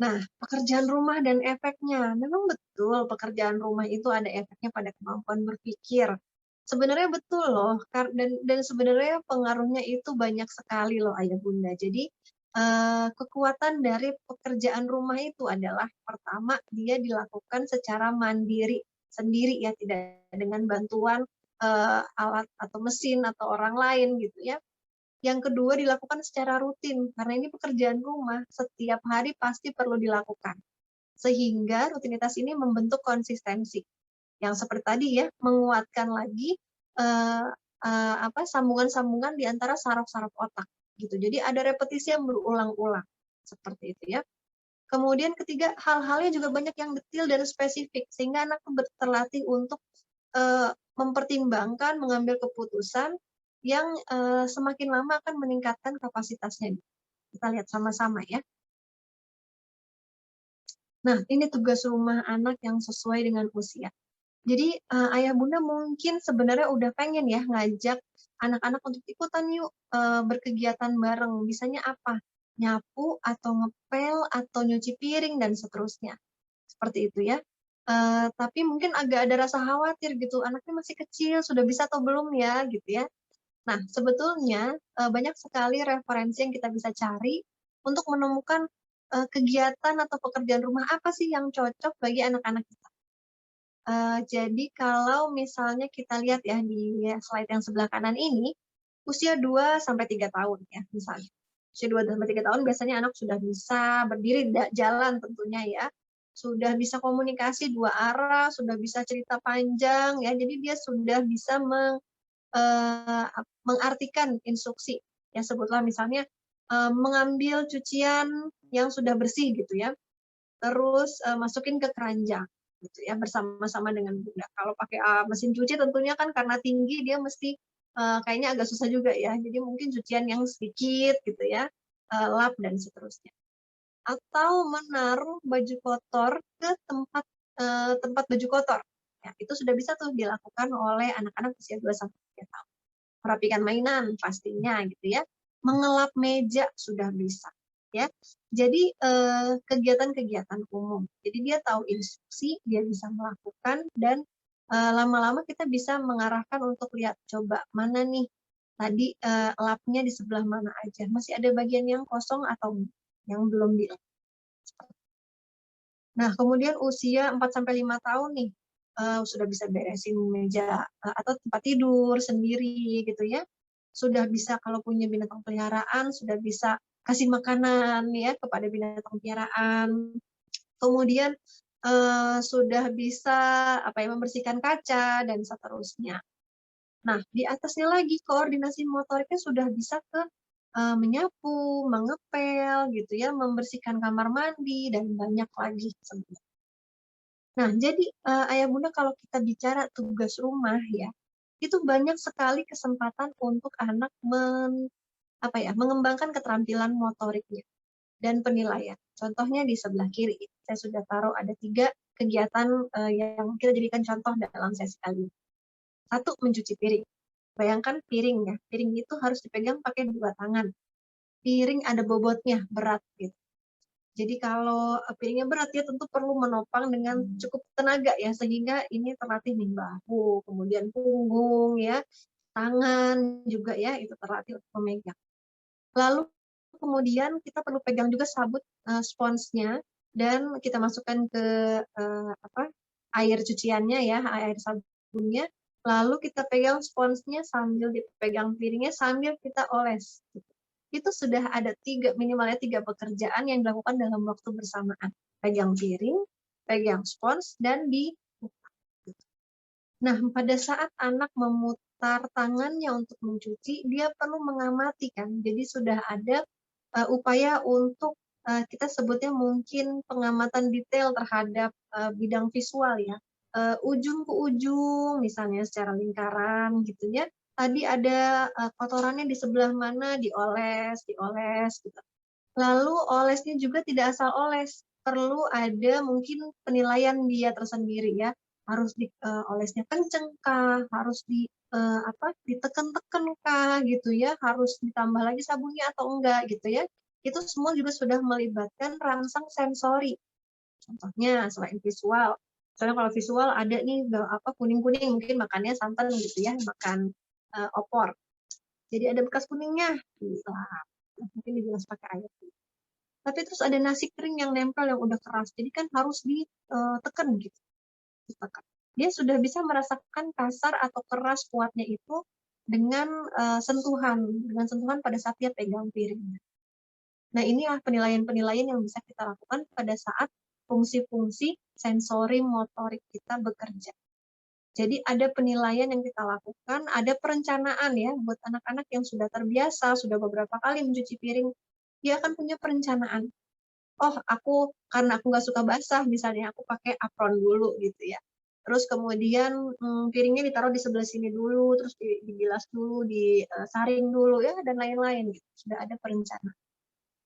Nah, pekerjaan rumah dan efeknya. Memang betul pekerjaan rumah itu ada efeknya pada kemampuan berpikir. Sebenarnya betul loh, dan sebenarnya pengaruhnya itu banyak sekali loh Ayah Bunda. Jadi, kekuatan dari pekerjaan rumah itu adalah pertama, dia dilakukan secara mandiri sendiri ya, tidak dengan bantuan, alat atau mesin atau orang lain gitu ya. Yang kedua dilakukan secara rutin, karena ini pekerjaan rumah, setiap hari pasti perlu dilakukan. Sehingga rutinitas ini membentuk konsistensi. Yang seperti tadi ya, menguatkan lagi eh, sambungan-sambungan di antara saraf-saraf otak gitu. Jadi ada repetisi yang berulang-ulang seperti itu ya. Kemudian ketiga, hal-halnya juga banyak yang detail dan spesifik sehingga anak terlatih untuk mempertimbangkan, mengambil keputusan yang semakin lama akan meningkatkan kapasitasnya. Kita lihat sama-sama ya. Nah, ini tugas rumah anak yang sesuai dengan usia. Jadi ayah bunda mungkin sebenarnya udah pengen ya ngajak anak-anak untuk ikutan yuk berkegiatan bareng. Bisanya apa? Nyapu atau ngepel atau nyuci piring dan seterusnya. Seperti itu ya. Tapi mungkin agak ada rasa khawatir gitu, anaknya masih kecil, sudah bisa atau belum ya gitu ya. Nah, sebetulnya banyak sekali referensi yang kita bisa cari untuk menemukan kegiatan atau pekerjaan rumah apa sih yang cocok bagi anak-anak kita. Jadi kalau misalnya kita lihat ya di slide yang sebelah kanan ini, usia 2 sampai 3 tahun ya misalnya. Usia 2 sampai 3 tahun biasanya anak sudah bisa berdiri, jalan tentunya ya. Sudah bisa komunikasi dua arah, sudah bisa cerita panjang ya. Jadi dia sudah bisa mengartikan instruksi. Ya sebutlah misalnya mengambil cucian yang sudah bersih gitu ya. Terus masukin ke keranjang gitu ya bersama-sama dengan bunda. Kalau pakai mesin cuci tentunya kan karena tinggi dia mesti kayaknya agak susah juga ya. Jadi mungkin cucian yang sedikit gitu ya, lap dan seterusnya. Atau menaruh baju kotor ke tempat baju kotor. Ya, itu sudah bisa tuh dilakukan oleh anak-anak usia 2 sampai 3 tahun. Merapikan mainan pastinya gitu ya. Mengelap meja sudah bisa ya. Jadi kegiatan-kegiatan umum. Jadi dia tahu instruksi, dia bisa melakukan dan lama-lama kita bisa mengarahkan untuk lihat coba mana nih tadi lapnya di sebelah mana aja. Masih ada bagian yang kosong atau yang belum dilap. Nah, kemudian usia 4 sampai 5 tahun nih sudah bisa beresin meja atau tempat tidur sendiri gitu ya. Sudah bisa kalau punya binatang peliharaan sudah bisa kasih makanan ya kepada binatang peliharaan. Kemudian sudah bisa membersihkan kaca dan seterusnya. Nah, di atasnya lagi koordinasi motoriknya sudah bisa ke menyapu, mengepel gitu ya, membersihkan kamar mandi dan banyak lagi sebenarnya. Nah, jadi ayah bunda kalau kita bicara tugas rumah ya, itu banyak sekali kesempatan untuk anak mengembangkan keterampilan motoriknya dan penilaian. Contohnya di sebelah kiri, saya sudah taruh ada 3 kegiatan yang kita jadikan contoh dalam sesi kali ini. 1, mencuci piring. Bayangkan piring ya, piring itu harus dipegang pakai 2 tangan. Piring ada bobotnya, berat gitu. Jadi kalau piringnya berat ya tentu perlu menopang dengan cukup tenaga ya, sehingga ini terlatih nih bahu, kemudian punggung ya, tangan juga ya, itu terlatih untuk memegang. Lalu kemudian kita perlu pegang juga sabut sponsnya dan kita masukkan ke air cuciannya ya, air sabunnya. Lalu kita pegang sponsnya sambil dipegang piringnya sambil kita oles. Itu sudah ada minimalnya 3 pekerjaan yang dilakukan dalam waktu bersamaan. Pegang piring, pegang spons, dan diputar. Nah, pada saat anak memutar tangannya untuk mencuci, dia perlu mengamati kan. Jadi sudah ada upaya untuk kita sebutnya mungkin pengamatan detail terhadap bidang visual ya. Ujung ke ujung, misalnya secara lingkaran gitu ya. Tadi ada kotorannya di sebelah mana, dioles, dioles gitu. Lalu olesnya juga tidak asal oles, perlu ada mungkin penilaian dia tersendiri ya. Harus olesnya kenceng kah, harus ditekan-tekan kah gitu ya, harus ditambah lagi sabunnya atau enggak gitu ya. itu semua juga sudah melibatkan rangsang sensori. Contohnya selain visual, soalnya kalau visual ada nih apa kuning-kuning, mungkin makannya santan gitu ya, makan opor. Jadi ada bekas kuningnya, mungkin dibilas pakai air. Tapi terus ada nasi kering yang nempel yang udah keras, jadi kan harus ditekan gitu. Ditekan. Dia sudah bisa merasakan kasar atau keras kuatnya itu dengan sentuhan pada saat dia pegang piringnya. Nah, inilah penilaian-penilaian yang bisa kita lakukan pada saat fungsi-fungsi sensori motorik kita bekerja. Jadi ada penilaian yang kita lakukan, ada perencanaan ya buat anak-anak yang sudah terbiasa, sudah beberapa kali mencuci piring, dia akan punya perencanaan. Oh, karena aku nggak suka basah, misalnya aku pakai apron dulu gitu ya. Terus kemudian piringnya ditaruh di sebelah sini dulu, terus dibilas dulu, disaring dulu ya, dan lain-lain. Gitu. Sudah ada perencanaan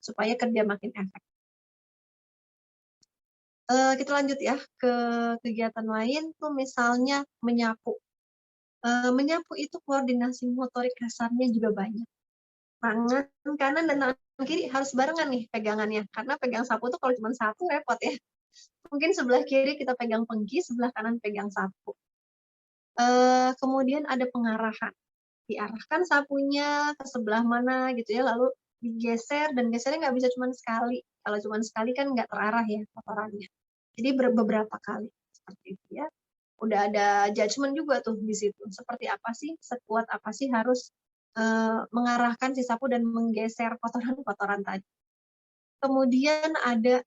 supaya kerja makin efektif. Kita lanjut ya ke kegiatan lain tuh misalnya menyapu. Menyapu itu koordinasi motorik kasarnya juga banyak. Tangan kanan dan tangan kiri harus barengan nih pegangannya, karena pegang sapu tuh kalau cuma satu repot ya. Mungkin sebelah kiri kita pegang pengki, sebelah kanan pegang sapu. Kemudian ada pengarahan. Diarahkan sapunya ke sebelah mana gitu ya, lalu digeser, dan gesernya nggak bisa cuma sekali. Kalau cuma sekali kan nggak terarah ya kotorannya. Jadi beberapa kali seperti itu ya. Udah ada judgement juga tuh di situ. Seperti apa sih, sekuat apa sih harus mengarahkan si sapu dan menggeser kotoran-kotoran tadi. Kemudian ada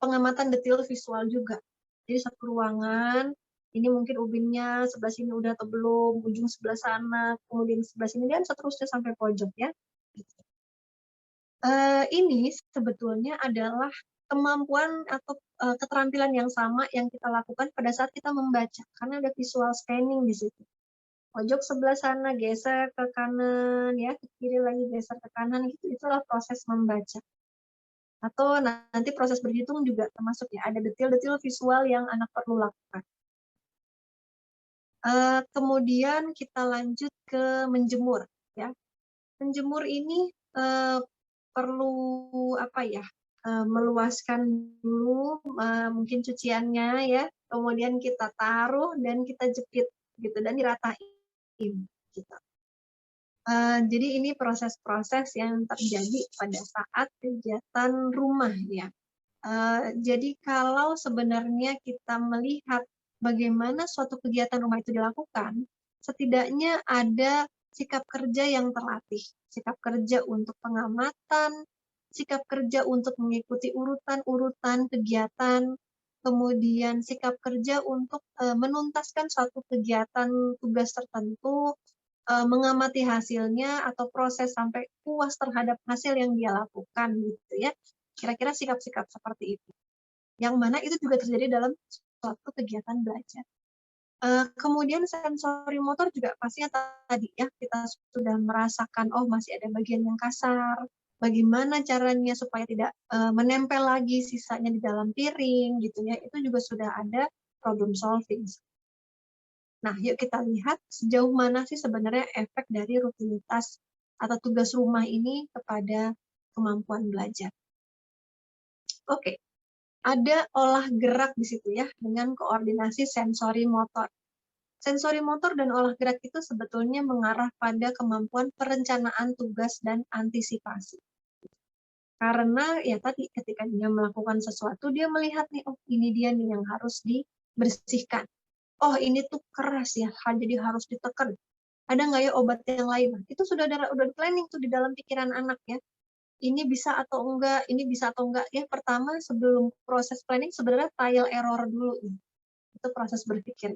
pengamatan detail visual juga. Jadi satu ruangan, ini mungkin ubinnya sebelah sini udah atau belum, ujung sebelah sana, kemudian sebelah sini, dan seterusnya sampai pojok ya. Ini sebetulnya adalah kemampuan atau keterampilan yang sama yang kita lakukan pada saat kita membaca, karena ada visual scanning di situ. Pojok sebelah sana geser ke kanan, ya ke kiri lagi geser ke kanan, gitu. Itulah proses membaca. Atau nanti proses berhitung juga termasuk ya, ada detail-detail visual yang anak perlu lakukan. Kemudian kita lanjut ke menjemur ya. Menjemur ini perlu apa ya, meluaskan dulu mungkin cuciannya ya, kemudian kita taruh dan kita jepit gitu dan diratain gitu. Jadi ini proses-proses yang terjadi pada saat kegiatan rumah ya. Jadi kalau sebenarnya kita melihat bagaimana suatu kegiatan rumah itu dilakukan, setidaknya ada sikap kerja yang terlatih. Sikap kerja untuk pengamatan, sikap kerja untuk mengikuti urutan-urutan kegiatan, kemudian sikap kerja untuk menuntaskan suatu kegiatan tugas tertentu, mengamati hasilnya atau proses sampai puas terhadap hasil yang dia lakukan gitu ya. Kira-kira sikap-sikap seperti itu. Yang mana itu juga terjadi dalam suatu kegiatan belajar. Kemudian sensori motor juga pastinya tadi ya, kita sudah merasakan oh masih ada bagian yang kasar, bagaimana caranya supaya tidak menempel lagi sisanya di dalam piring gitu ya, itu juga sudah ada problem solving. Nah, yuk kita lihat sejauh mana sih sebenarnya efek dari rutinitas atau tugas rumah ini kepada kemampuan belajar. Oke, ada olah gerak di situ ya, dengan koordinasi sensori motor. Sensori motor dan olah gerak itu sebetulnya mengarah pada kemampuan perencanaan tugas dan antisipasi. Karena ya tadi ketika dia melakukan sesuatu, dia melihat nih, oh ini dia nih yang harus dibersihkan. Oh ini tuh keras ya, jadi harus ditekan. Ada nggak ya obat yang lain? Itu sudah planning tuh di dalam pikiran anak ya. Ini bisa atau enggak, ini bisa atau enggak. Ya pertama sebelum proses planning sebenarnya trial error dulu. Itu proses berpikir.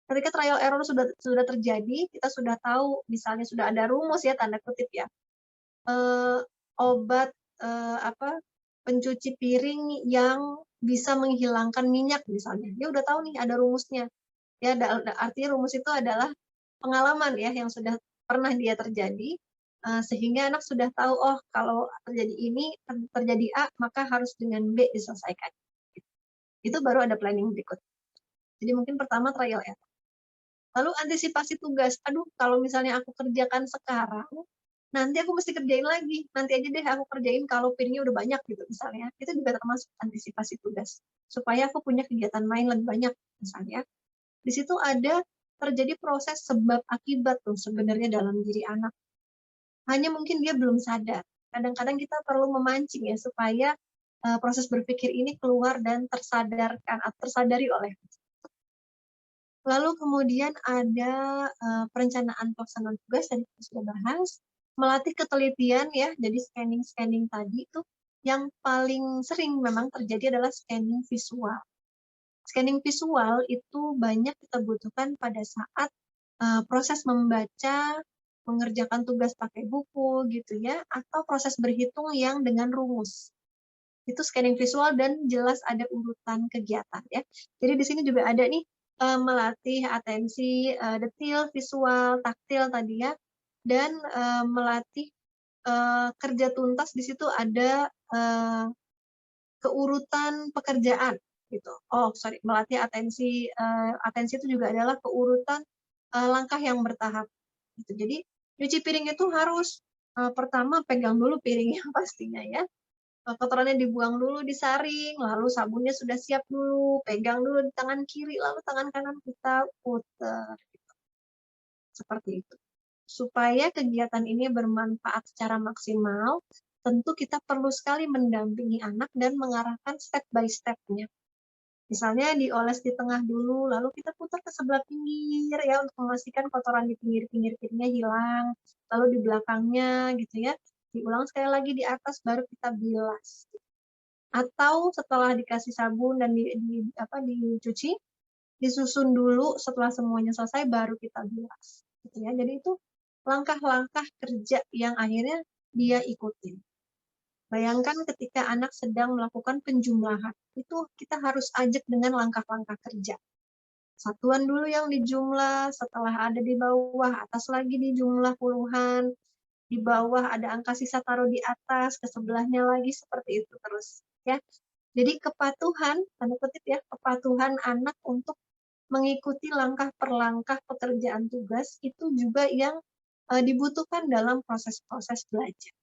Ketika trial error sudah terjadi, kita sudah tahu, misalnya sudah ada rumus ya, tanda kutip ya. Obat pencuci piring yang bisa menghilangkan minyak misalnya. Dia udah tahu nih ada rumusnya. Ya, artinya rumus itu adalah pengalaman ya yang sudah pernah dia terjadi, sehingga anak sudah tahu oh kalau terjadi A maka harus dengan B diselesaikan. Itu baru ada planning berikut. Jadi mungkin pertama trial error. Lalu antisipasi tugas. Aduh, kalau misalnya aku kerjakan sekarang, nanti aku mesti kerjain lagi, nanti aja deh aku kerjain kalau piringnya udah banyak gitu misalnya. Itu juga termasuk antisipasi tugas, supaya aku punya kegiatan main lebih banyak misalnya. Di situ ada terjadi proses sebab akibat tuh sebenarnya dalam diri anak. Hanya mungkin dia belum sadar. Kadang-kadang kita perlu memancing ya supaya proses berpikir ini keluar dan tersadarkan atau tersadari oleh. Lalu kemudian ada perencanaan pelaksanaan tugas tadi kita sudah bahas, melatih ketelitian ya, jadi scanning-scanning tadi itu yang paling sering memang terjadi adalah scanning visual. Scanning visual itu banyak kita butuhkan pada saat proses membaca, mengerjakan tugas pakai buku gitu ya, atau proses berhitung yang dengan rumus. Itu scanning visual dan jelas ada urutan kegiatan ya. Jadi di sini juga ada nih melatih atensi detil, visual, taktil tadi ya, dan melatih kerja tuntas. Di situ ada keurutan pekerjaan gitu. Oh sorry, melatih atensi atensi itu juga adalah keurutan langkah yang bertahap gitu. Jadi cuci piring itu harus pertama pegang dulu piringnya pastinya ya, kotorannya dibuang dulu, disaring, lalu sabunnya sudah siap dulu, pegang dulu di tangan kiri, lalu tangan kanan kita putar, gitu. Seperti itu. Supaya kegiatan ini bermanfaat secara maksimal, tentu kita perlu sekali mendampingi anak dan mengarahkan step by step-nya. Misalnya dioles di tengah dulu, lalu kita putar ke sebelah pinggir ya untuk memastikan kotoran di pinggir-pinggir piringnya hilang. Lalu di belakangnya gitu ya, diulang sekali lagi di atas baru kita bilas. Atau setelah dikasih sabun dan dicuci, disusun dulu setelah semuanya selesai baru kita bilas. Gitu ya. Jadi itu langkah-langkah kerja yang akhirnya dia ikutin. Bayangkan ketika anak sedang melakukan penjumlahan, itu kita harus ajak dengan langkah-langkah kerja. Satuan dulu yang dijumlah, setelah ada di bawah, atas lagi dijumlah puluhan, di bawah ada angka sisa taruh di atas, ke sebelahnya lagi, seperti itu terus. Ya. Jadi kepatuhan, tanda kutip ya, kepatuhan anak untuk mengikuti langkah per langkah pekerjaan tugas itu juga yang dibutuhkan dalam proses-proses belajar.